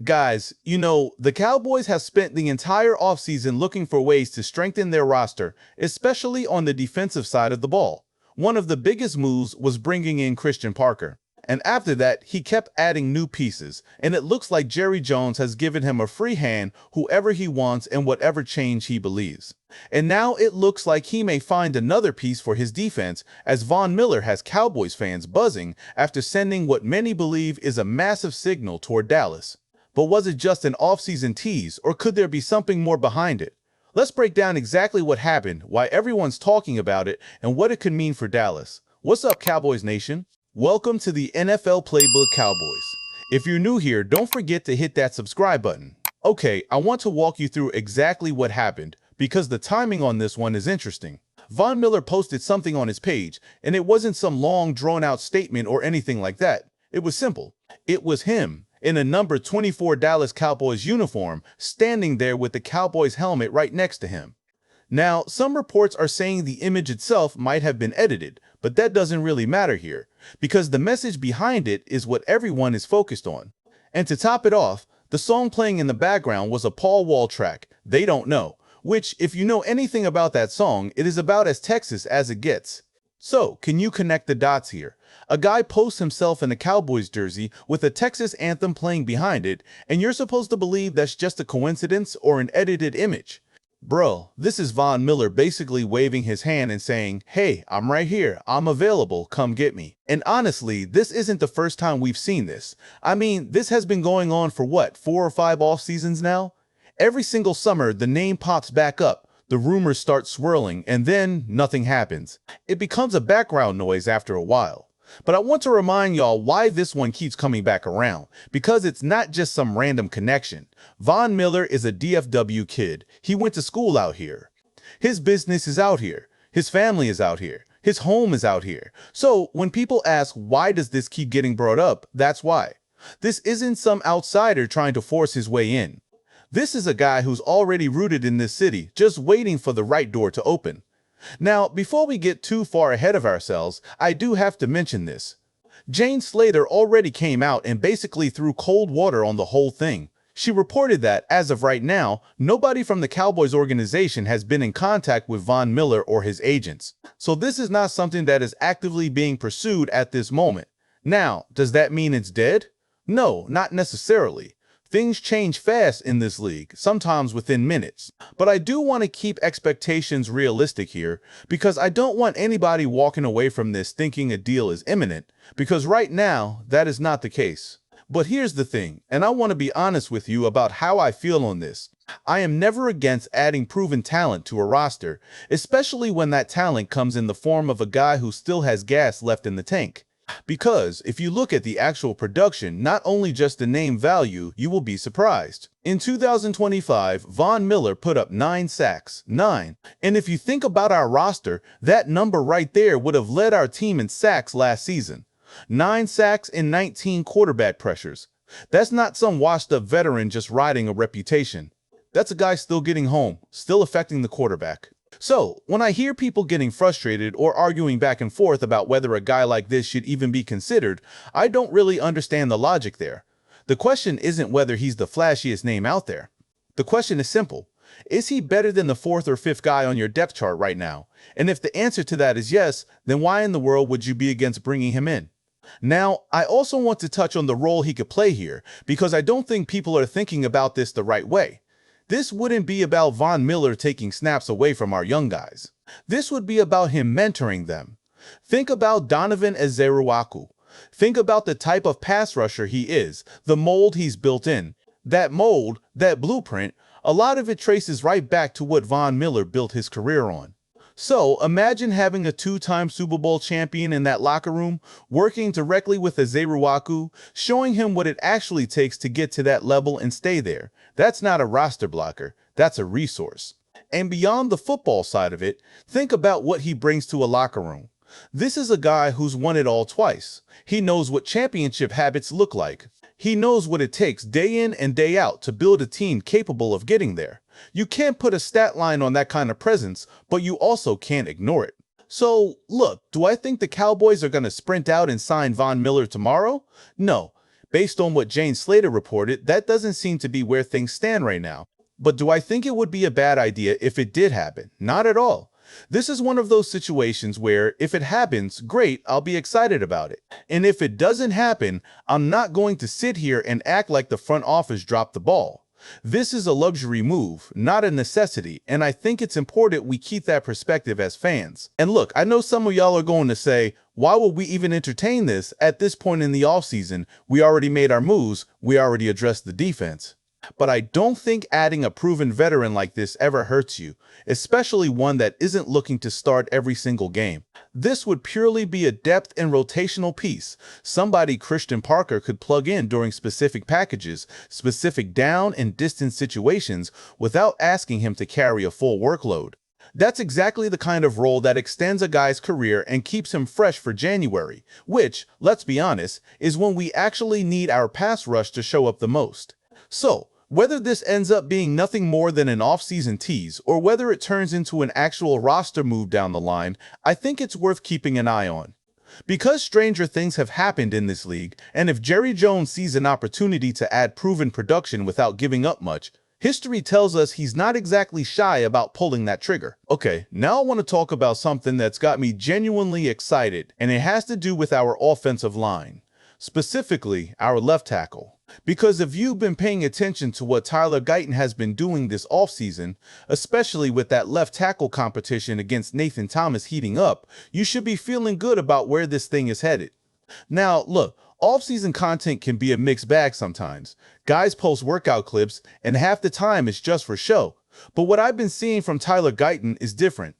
Guys, the Cowboys have spent the entire offseason looking for ways to strengthen their roster, especially on the defensive side of the ball. One of the biggest moves was bringing in Christian Parker. And after that, he kept adding new pieces, and it looks like Jerry Jones has given him a free hand whoever he wants and whatever change he believes. And now it looks like he may find another piece for his defense, as Von Miller has Cowboys fans buzzing after sending what many believe is a massive signal toward Dallas. But was it just an offseason tease, or could there be something more behind it? Let's break down exactly what happened, why everyone's talking about it, and what it could mean for Dallas. What's up, Cowboys Nation? Welcome to the NFL Playbook Cowboys. If you're new here, don't forget to hit that subscribe button. Okay, I want to walk you through exactly what happened, because the timing on this one is interesting. Von Miller posted something on his page, and it wasn't some long, drawn-out statement or anything like that. It was simple. It was him, in a number 24 Dallas Cowboys uniform, standing there with the Cowboys helmet right next to him. Now, some reports are saying the image itself might have been edited, but that doesn't really matter here, because the message behind it is what everyone is focused on. And to top it off, the song playing in the background was a Paul Wall track, They Don't Know, which, if you know anything about that song, it is about as Texas as it gets. So, can you connect the dots here? A guy posts himself in a Cowboys jersey with a Texas anthem playing behind it, and you're supposed to believe that's just a coincidence or an edited image. Bro, this is Von Miller basically waving his hand and saying, hey, I'm right here, I'm available, come get me. And honestly, this isn't the first time we've seen this. I mean, this has been going on for what, 4 or 5 off seasons now? Every single summer, the name pops back up, the rumors start swirling, and then nothing happens. It becomes a background noise after a while. But I want to remind y'all why this one keeps coming back around, because it's not just some random connection. Von Miller is a DFW kid. He went to school out here. His business is out here. His family is out here. His home is out here. So when people ask why does this keep getting brought up, that's why. This isn't some outsider trying to force his way in. This is a guy who's already rooted in this city, just waiting for the right door to open. Now, before we get too far ahead of ourselves, I do have to mention this. Jane Slater already came out and basically threw cold water on the whole thing. She reported that, as of right now, nobody from the Cowboys organization has been in contact with Von Miller or his agents. So this is not something that is actively being pursued at this moment. Now, does that mean it's dead? No, not necessarily. Things change fast in this league, sometimes within minutes. But I do want to keep expectations realistic here, because I don't want anybody walking away from this thinking a deal is imminent, because right now, that is not the case. But here's the thing, and I want to be honest with you about how I feel on this. I am never against adding proven talent to a roster, especially when that talent comes in the form of a guy who still has gas left in the tank. Because if you look at the actual production, not only just the name value, you will be surprised. In 2025, Von Miller put up 9 sacks. 9. And if you think about our roster, that number right there would have led our team in sacks last season. 9 sacks and 19 quarterback pressures. That's not some washed-up veteran just riding a reputation. That's a guy still getting home, still affecting the quarterback. So, when I hear people getting frustrated or arguing back and forth about whether a guy like this should even be considered, I don't really understand the logic there. The question isn't whether he's the flashiest name out there. The question is simple. Is he better than the 4th or 5th guy on your depth chart right now? And if the answer to that is yes, then why in the world would you be against bringing him in? Now, I also want to touch on the role he could play here, because I don't think people are thinking about this the right way. This wouldn't be about Von Miller taking snaps away from our young guys. This would be about him mentoring them. Think about Donovan Ezeiruaku. Think about the type of pass rusher he is, the mold he's built in. That mold, that blueprint, a lot of it traces right back to what Von Miller built his career on. So imagine having a 2-time Super Bowl champion in that locker room, working directly with Ezeiruaku, showing him what it actually takes to get to that level and stay there. That's not a roster blocker, that's a resource. And beyond the football side of it, think about what he brings to a locker room. This is a guy who's won it all twice. He knows what championship habits look like. He knows what it takes day in and day out to build a team capable of getting there. You can't put a stat line on that kind of presence, but you also can't ignore it. So, look, do I think the Cowboys are going to sprint out and sign Von Miller tomorrow? No, Based on what Jane Slater reported, that doesn't seem to be where things stand right now. But do I think it would be a bad idea if it did happen? Not at all. This is one of those situations where, if it happens, great, I'll be excited about it. And if it doesn't happen, I'm not going to sit here and act like the front office dropped the ball. This is a luxury move, not a necessity, and I think it's important we keep that perspective as fans. And look, I know some of y'all are going to say, why would we even entertain this at this point in the offseason? We already made our moves, we already addressed the defense. But I don't think adding a proven veteran like this ever hurts you, especially one that isn't looking to start every single game. This would purely be a depth and rotational piece, somebody Christian Parker could plug in during specific packages, specific down and distance situations without asking him to carry a full workload. That's exactly the kind of role that extends a guy's career and keeps him fresh for January, which, let's be honest, is when we actually need our pass rush to show up the most. So, whether this ends up being nothing more than an off-season tease or whether it turns into an actual roster move down the line, I think it's worth keeping an eye on. Because stranger things have happened in this league, and if Jerry Jones sees an opportunity to add proven production without giving up much, history tells us he's not exactly shy about pulling that trigger. Okay, now I want to talk about something that's got me genuinely excited, and it has to do with our offensive line, specifically our left tackle. Because if you've been paying attention to what Tyler Guyton has been doing this offseason, especially with that left tackle competition against Nathan Thomas heating up, you should be feeling good about where this thing is headed. Now, look, offseason content can be a mixed bag sometimes. Guys post workout clips, and half the time it's just for show. But what I've been seeing from Tyler Guyton is different.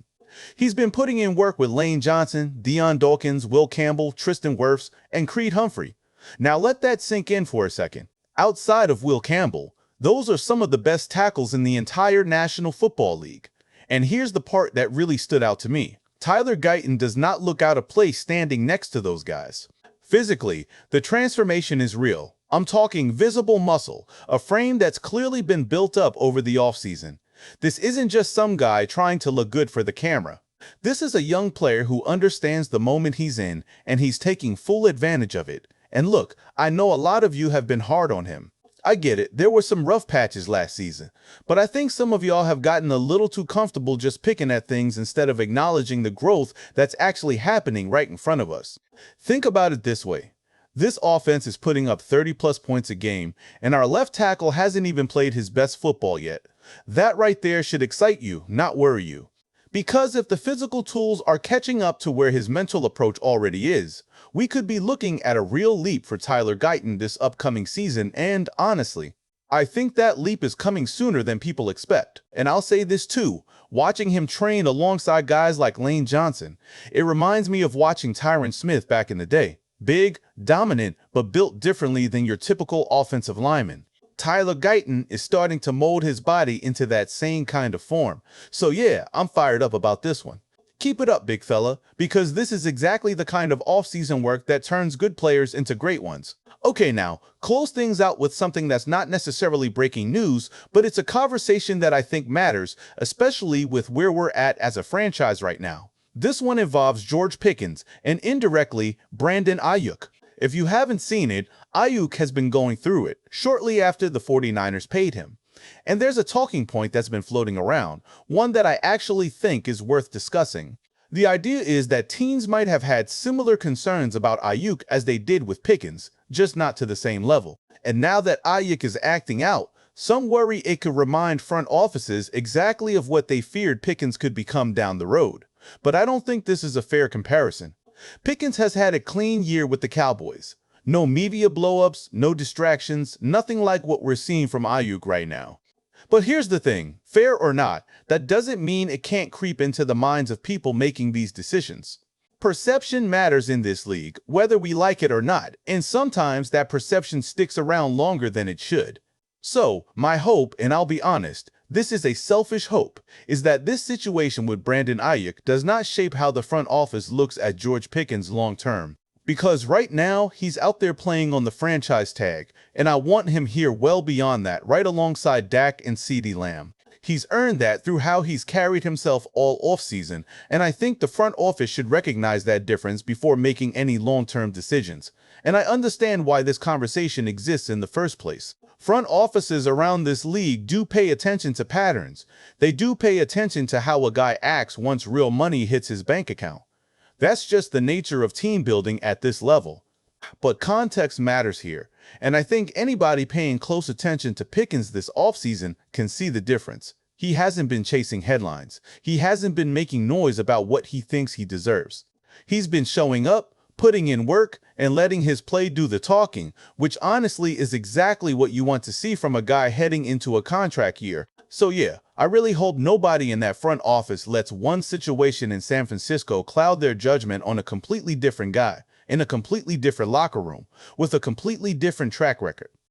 He's been putting in work with Lane Johnson, Dion Dawkins, Will Campbell, Tristan Wirfs, and Creed Humphrey. Now let that sink in for a second. Outside of Will Campbell, those are some of the best tackles in the entire National Football League. And here's the part that really stood out to me. Tyler Guyton does not look out of place standing next to those guys. Physically, the transformation is real. I'm talking visible muscle, a frame that's clearly been built up over the offseason. This isn't just some guy trying to look good for the camera. This is a young player who understands the moment he's in, and he's taking full advantage of it. And look, I know a lot of you have been hard on him. I get it, there were some rough patches last season, but I think some of y'all have gotten a little too comfortable just picking at things instead of acknowledging the growth that's actually happening right in front of us. Think about it this way. This offense is putting up 30+ points a game, and our left tackle hasn't even played his best football yet. That right there should excite you, not worry you. Because if the physical tools are catching up to where his mental approach already is, we could be looking at a real leap for Tyler Guyton this upcoming season, and honestly, I think that leap is coming sooner than people expect. And I'll say this too, watching him train alongside guys like Lane Johnson, it reminds me of watching Tyron Smith back in the day. Big, dominant, but built differently than your typical offensive lineman. Tyler Guyton is starting to mold his body into that same kind of form. So yeah, I'm fired up about this one. Keep it up, big fella, because this is exactly the kind of off-season work that turns good players into great ones. Okay, now, close things out with something that's not necessarily breaking news, but it's a conversation that I think matters, especially with where we're at as a franchise right now. This one involves George Pickens and indirectly Brandon Aiyuk. If you haven't seen it, Aiyuk has been going through it shortly after the 49ers paid him. And there's a talking point that's been floating around, one that I actually think is worth discussing. The idea is that teams might have had similar concerns about Aiyuk as they did with Pickens, just not to the same level. And now that Aiyuk is acting out, some worry it could remind front offices exactly of what they feared Pickens could become down the road. But I don't think this is a fair comparison. Pickens has had a clean year with the Cowboys. No media blowups, no distractions, nothing like what we're seeing from Aiyuk right now. But here's the thing, fair or not, that doesn't mean it can't creep into the minds of people making these decisions. Perception matters in this league, whether we like it or not, and sometimes that perception sticks around longer than it should. So, my hope, and I'll be honest, this is a selfish hope, is that this situation with Brandon Aiyuk does not shape how the front office looks at George Pickens long term. Because right now, he's out there playing on the franchise tag, and I want him here well beyond that, right alongside Dak and CeeDee Lamb. He's earned that through how he's carried himself all offseason, and I think the front office should recognize that difference before making any long-term decisions. And I understand why this conversation exists in the first place. Front offices around this league do pay attention to patterns. They do pay attention to how a guy acts once real money hits his bank account. That's just the nature of team building at this level. But context matters here, and I think anybody paying close attention to Pickens this offseason can see the difference. He hasn't been chasing headlines. He hasn't been making noise about what he thinks he deserves. He's been showing up, putting in work, and letting his play do the talking, which honestly is exactly what you want to see from a guy heading into a contract year. So yeah, I really hope nobody in that front office lets one situation in San Francisco cloud their judgment on a completely different guy, in a completely different locker room, with a completely different track record.